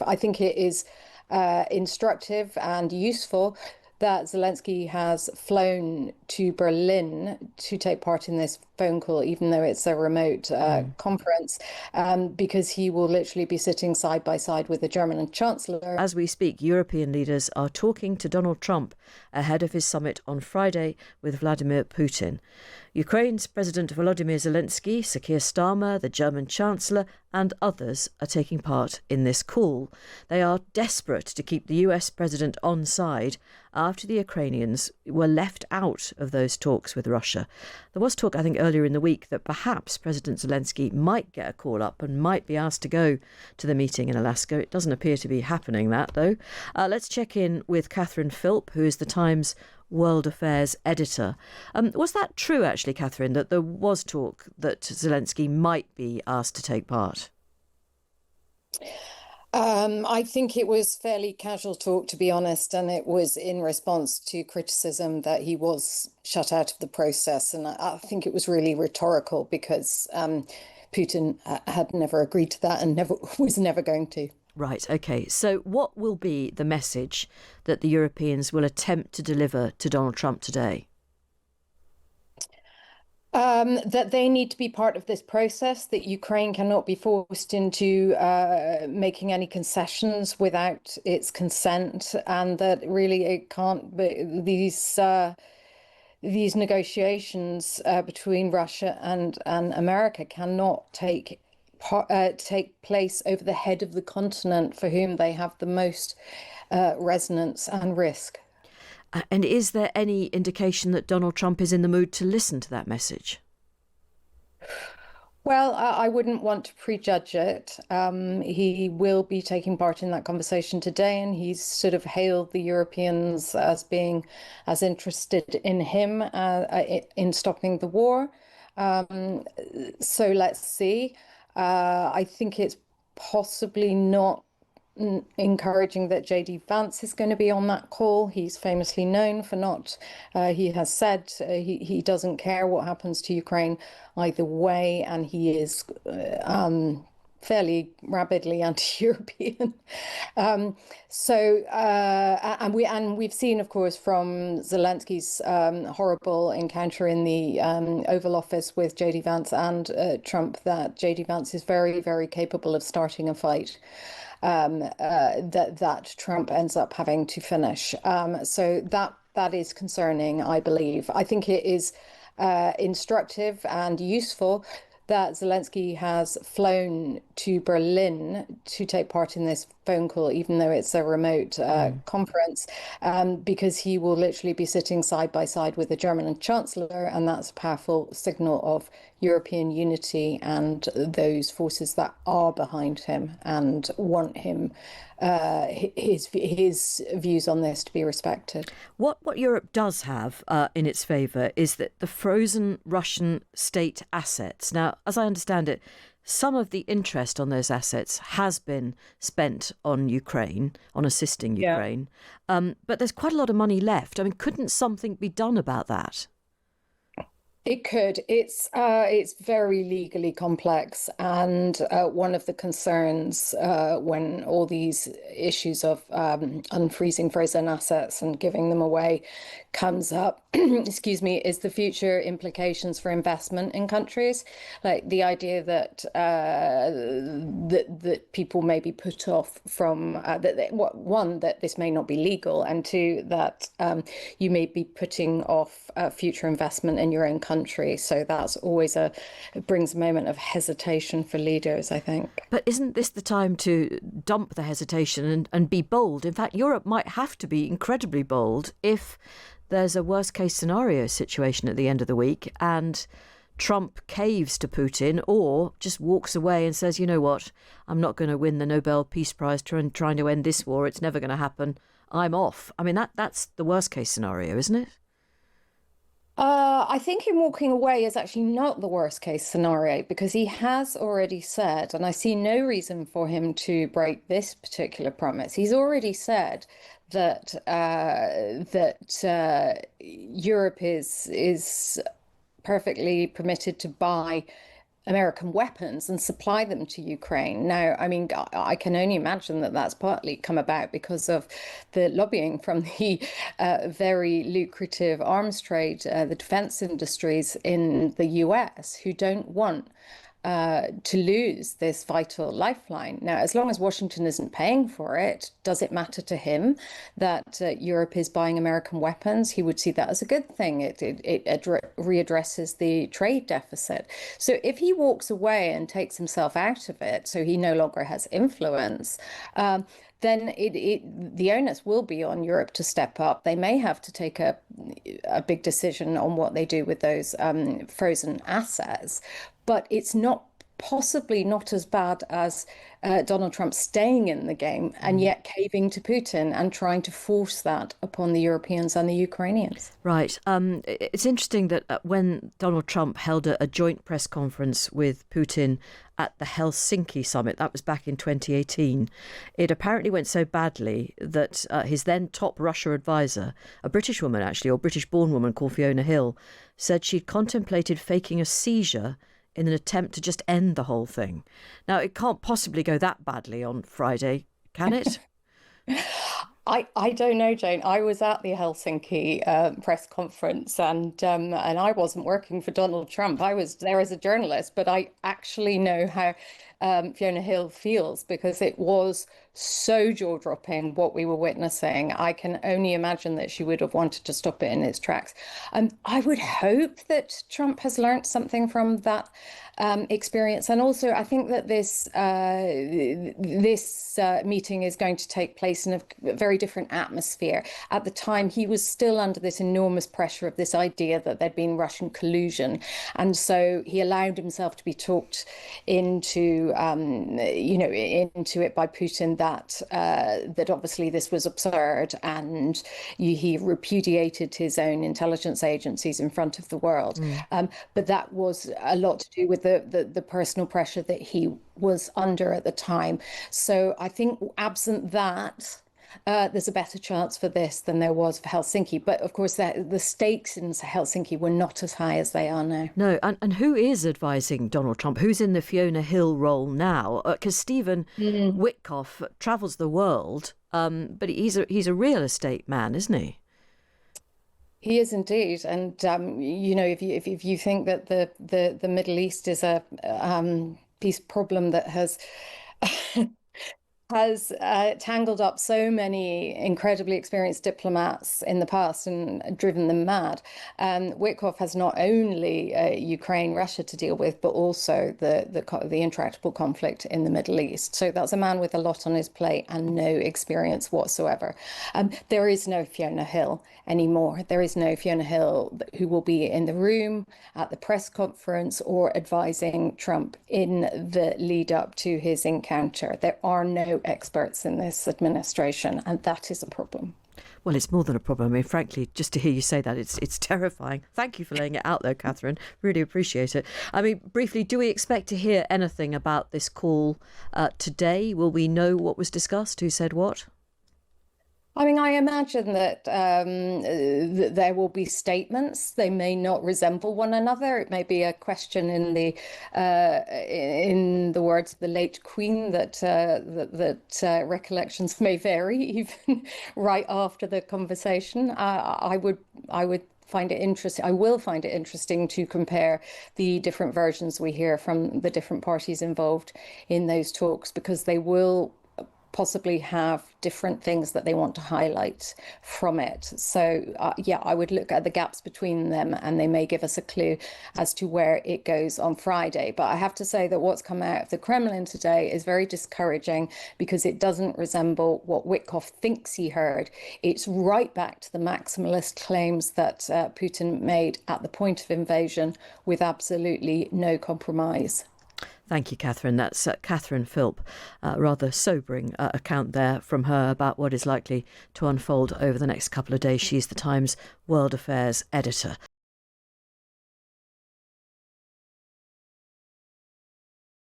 I think it is instructive and useful that Zelensky has flown to Berlin to take part in this phone call, even though it's a remote conference, because he will literally be sitting side by side with the German Chancellor. As we speak, European leaders are talking to Donald Trump ahead of his summit on Friday with Vladimir Putin. Ukraine's President Volodymyr Zelensky, Sir Keir Starmer, the German Chancellor and others are taking part in this call. They are desperate to keep the US President on side after the Ukrainians were left out of those talks with Russia. There was talk, I think, earlier in the week that perhaps President Zelensky might get a call up and might be asked to go to the meeting in Alaska. It doesn't appear to be happening, that, though. Let's check in with Catherine Philp, who is the Times World Affairs editor. Was that true, actually, Catherine, that there was talk that Zelensky might be asked to take part? I think it was fairly casual talk, to be honest, and it was in response to criticism that he was shut out of the process. And I think it was really rhetorical because Putin had never agreed to that and was never going to. Right, OK. So what will be the message that the Europeans will attempt to deliver to Donald Trump today? That they need to be part of this process, that Ukraine cannot be forced into making any concessions without its consent, and that really it can't be these negotiations between Russia and America cannot take place over the head of the continent for whom they have the most resonance and risk. And is there any indication that Donald Trump is in the mood to listen to that message? Well, I wouldn't want to prejudge it. He will be taking part in that conversation today, and he's sort of hailed the Europeans as being as interested in him in stopping the war. So let's see. I think it's possibly not encouraging that JD Vance is going to be on that call. He's famously known for not, he has said he doesn't care what happens to Ukraine either way, and he is fairly rabidly anti-European. And we've seen, of course, from Zelensky's horrible encounter in the Oval Office with JD Vance and Trump that JD Vance is very, very capable of starting a fight. That Trump ends up having to finish. So that is concerning, I believe. I think it is instructive and useful that Zelensky has flown to Berlin to take part in this phone call, even though it's a remote conference, because he will literally be sitting side by side with the German Chancellor, and that's a powerful signal of European unity and those forces that are behind him and want him his views on this to be respected. What Europe does have in its favour is that the frozen Russian state assets. Now, as I understand it, some of the interest on those assets has been spent on Ukraine, on assisting Ukraine, but there's quite a lot of money left. I mean, couldn't something be done about that? It could. It's very legally complex, and one of the concerns when all these issues of unfreezing frozen assets and giving them away comes up, excuse me, is the future implications for investment in countries, like the idea that that people may be put off from one, that this may not be legal, and two, that you may be putting off future investment in your own country. So that's always it brings a moment of hesitation for leaders, I think. But isn't this the time to dump the hesitation and be bold? In fact, Europe might have to be incredibly bold if there's a worst case scenario situation at the end of the week and Trump caves to Putin or just walks away and says, you know what, I'm not going to win the Nobel Peace Prize trying to end this war. It's never going to happen. I'm off. I mean, that's the worst case scenario, isn't it? I think him walking away is actually not the worst case scenario because he has already said, and I see no reason for him to break this particular promise. He's already said that Europe is perfectly permitted to buy American weapons and supply them to Ukraine. Now, I mean, I can only imagine that that's partly come about because of the lobbying from the very lucrative arms trade, the defense industries in the US, who don't want to lose this vital lifeline. Now, as long as Washington isn't paying for it, does it matter to him that Europe is buying American weapons? He would see that as a good thing. It readdresses the trade deficit. So if he walks away and takes himself out of it, so he no longer has influence, then the onus will be on Europe to step up. They may have to take a big decision on what they do with those frozen assets, but it's possibly not as bad as Donald Trump staying in the game and yet caving to Putin and trying to force that upon the Europeans and the Ukrainians. Right. It's interesting that when Donald Trump held a joint press conference with Putin at the Helsinki summit, that was back in 2018, it apparently went so badly that his then top Russia advisor, a British woman actually, or British-born woman called Fiona Hill, said she'd contemplated faking a seizure in an attempt to just end the whole thing. Now, it can't possibly go that badly on Friday, can it? I don't know, Jane. I was at the Helsinki press conference, and I wasn't working for Donald Trump. I was there as a journalist, but I actually know how Fiona Hill feels because it was so jaw-dropping what we were witnessing. I can only imagine that she would have wanted to stop it in its tracks. I would hope that Trump has learned something from that experience, and also I think that this meeting is going to take place in a very different atmosphere. At the time, he was still under this enormous pressure of this idea that there'd been Russian collusion, and so he allowed himself to be talked into, into it by Putin that obviously this was absurd, and he repudiated his own intelligence agencies in front of the world. But that was a lot to do with the personal pressure that he was under at the time. So I think absent that, there's a better chance for this than there was for Helsinki. But of course, the stakes in Helsinki were not as high as they are now. No, and who is advising Donald Trump? Who's in the Fiona Hill role now? Because Stephen Witkoff travels the world, but he's a real estate man, isn't he? He is indeed, and if you think that the Middle East is a peace problem that has tangled up so many incredibly experienced diplomats in the past and driven them mad. Witkoff has not only Ukraine, Russia to deal with, but also the intractable conflict in the Middle East. So that's a man with a lot on his plate and no experience whatsoever. There is no Fiona Hill anymore. There is no Fiona Hill who will be in the room at the press conference or advising Trump in the lead up to his encounter. There are no experts in this administration, and that is a problem. Well, it's more than a problem. I mean, frankly, just to hear you say that, it's terrifying. Thank you for laying it out, though, Catherine. Really appreciate it. I mean, briefly, do we expect to hear anything about this call today? Will we know what was discussed? Who said what? I mean, I imagine that there will be statements. They may not resemble one another. It may be a question in the words of the late Queen that recollections may vary even right after the conversation. I would find it interesting. I will find it interesting to compare the different versions we hear from the different parties involved in those talks, because they will possibly have different things that they want to highlight from it. So, I would look at the gaps between them, and they may give us a clue as to where it goes on Friday. But I have to say that what's come out of the Kremlin today is very discouraging, because it doesn't resemble what Witkoff thinks he heard. It's right back to the maximalist claims that Putin made at the point of invasion, with absolutely no compromise. Thank you, Catherine. That's Catherine Philp. Rather sobering account there from her about what is likely to unfold over the next couple of days. She's the Times World Affairs editor.